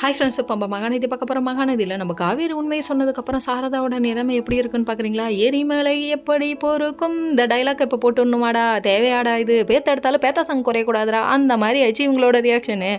Hi friends, இப்போ நம்ம மகாநதி பார்க்க போகிற மகாநதியில் நம்ம காவேரி உண்மையை சொன்னதுக்கப்புறம் சாரதாவோட நிலைமை எப்படி இருக்குன்னு பார்க்குறீங்களா? எரிமலை எப்படி பொறுக்கும் இந்த டைலாக் இப்போ போட்டுடணுமாடா, தேவையாடா இது, பேத்த எடுத்தாலும் பேத்தா சங்க குறையக்கூடாதுடா, அந்த மாதிரி ஆச்சு இவங்களோட ரியாக்ஷனு.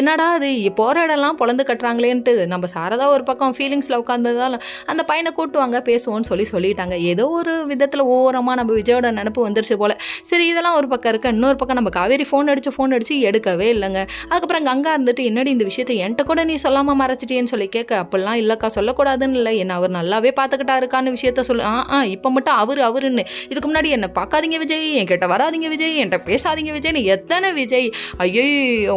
என்னடா அது போகிற இடம்லாம் பொழந்து கட்டுறாங்களேன்ட்டு நம்ம சாரதா ஒரு பக்கம் ஃபீலிங்ஸில் உட்காந்ததால் அந்த பையனை கூட்டுவாங்க பேசுவோன்னு சொல்லிட்டாங்க. ஏதோ ஒரு விதத்தில் ஓரமாக நம்ம விஜயோட நினப்பு வந்துருச்சு போல். சரி, இதெல்லாம் ஒரு பக்கம் இருக்க, இன்னொரு பக்கம் நம்ம காவேரி ஃபோன் அடித்து எடுக்கவே இல்லைங்க. அதுக்கப்புறம் கங்கா இருந்துட்டு என்னடி இந்த விஷயத்தை என்கிட்ட கூட நீ சொல்லாமல் மறைச்சிட்டேன்னு சொல்லி கேட்க, அப்படிலாம் இல்லைக்கா, சொல்லக்கூடாதுன்னு இல்லை, என்ன அவர் நல்லாவே பார்த்துக்கிட்டா இருக்கான்னு விஷயத்த சொல்லு. இப்போ மட்டும் அவருன்னு, இதுக்கு முன்னாடி என்னை பார்க்காதீங்க விஜய், என்கிட்ட வராதிங்க விஜய், என்கிட்ட பேசாதீங்க விஜய்னு எத்தனை விஜய். ஐயோ,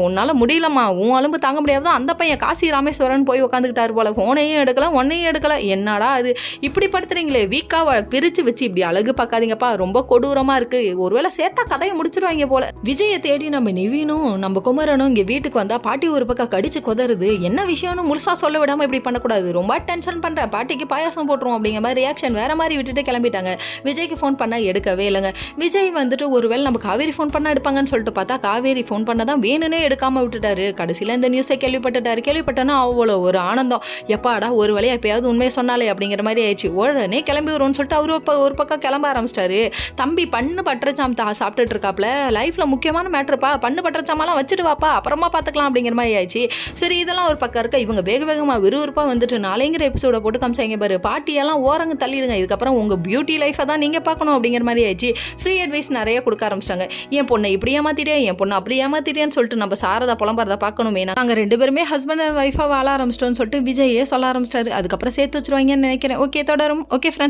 உன்னால் முடியலம்மா, உன் அலும்பு தாங்க முடியாது. அந்த பையன் காசி ராமேஸ்வரன் போய் உட்காந்துக்கிட்டாரு போல, ஃபோனையும் எடுக்கல ஒன்னையும் எடுக்கல. என்னடா அது இப்படி படுத்துறீங்களே, வீக்காக பிரித்து வச்சு இப்படி அழகு பார்க்காதீங்கப்பா, ரொம்ப கொடூரமாக இருக்குது. ஒருவேளை சேர்த்தா கதையை முடிச்சிருவாங்க போல. விஜயை தேடி நம்ம நிவீனும் நம்ம குமரனும் இங்கே வீட்டுக்கு வந்தால் பாட்டி ஒரு பக்கம் கடிச்சு கொதறுது. என்ன விஷயம்னு முழுசாக சொல்ல விடாமல் இப்படி பண்ணக்கூடாது, ரொம்ப டென்ஷன் பண்ணுறேன், பாட்டிக்கு பாயாசம் போட்டுருவோம் அப்படிங்கிற மாதிரி ரியாக்ஷன் வேறு மாதிரி விட்டுட்டு கிளம்பிட்டாங்க. விஜய்க்கு ஃபோன் பண்ணால் எடுக்கவே இல்லைங்க. விஜய் வந்துட்டு ஒருவேளை நம்ம காவேரி ஃபோன் பண்ணால் எடுப்பாங்கன்னு சொல்லிட்டு பார்த்தா காவேரி ஃபோன் பண்ண தான் வேணும்னே எடுக்காமல் விட்டுட்டாரு. கடைசியில் இந்த நியூஸை கேள்விப்பட்டோன்னா அவ்வளோ ஒரு ஆனந்தம், எப்பாடா ஒரு வேலையை எப்பயாவது உண்மையை சொன்னாலே அப்படிங்கிற மாதிரி ஆயிடுச்சு. உடனே கிளம்பி வருவோம்னு சொல்லிட்டு அவரு ஒரு பக்கம் கிளம்ப ஆரம்பிச்சிட்டாரு. தம்பி பண்ணு பட்டரச்சாம் சாப்பிட்டுட்டு இருக்காப்ல, லைஃப்பில் முக்கியமான மேட்ருப்பா, பண்ணு பட்டரச்சாமெல்லாம் வச்சுட்டு வாப்பா, அப்புறமா பார்த்துக்கலாம் அப்படிங்கிற மாதிரி ஆயிடுச்சு. சரி, இதெல்லாம் ஒரு பக்கம் இருக்க, இவங்க வேகமாக விறுவிறுப்பாக வந்துட்டு நாளைங்கிற எபிசோட போட்டு காமிச்சாங்க பாரு, பாட்டியெல்லாம் ஓரங்க தள்ளிடுங்க, இதுக்கப்புறம் உங்கள் பியூட்டி லைஃபை தான் நீங்கள் பார்க்கணும் அப்படிங்கிற மாதிரி ஆயிடுச்சு. ஃப்ரீ அட்வைஸ் நிறைய கொடுக்க ஆரம்பிச்சிட்டாங்க. என் பொண்ணை இப்படி ஏமாத்திட்டே, என் பொண்ணு அப்படி ஏமாத்திட்டேன்னு சொல்லிட்டு நம்ம சாரதா புலம்புறதை பார்க்கணுமே. நாங்கள் 2 பேருமே ஹஸ்பண்ட் அண்ட் ஒய்ஃபாக வாழ ஆரம்பிச்சிட்டோம்னு சொல்லிட்டு விஜயே சொல்ல ஆரம்பிச்சிட்டாரு. அதுக்கப்புறம் சேர்த்து வச்சிருவாங்கன்னு நினைக்கிறேன். ஓகே, தொடரும். Okay friends.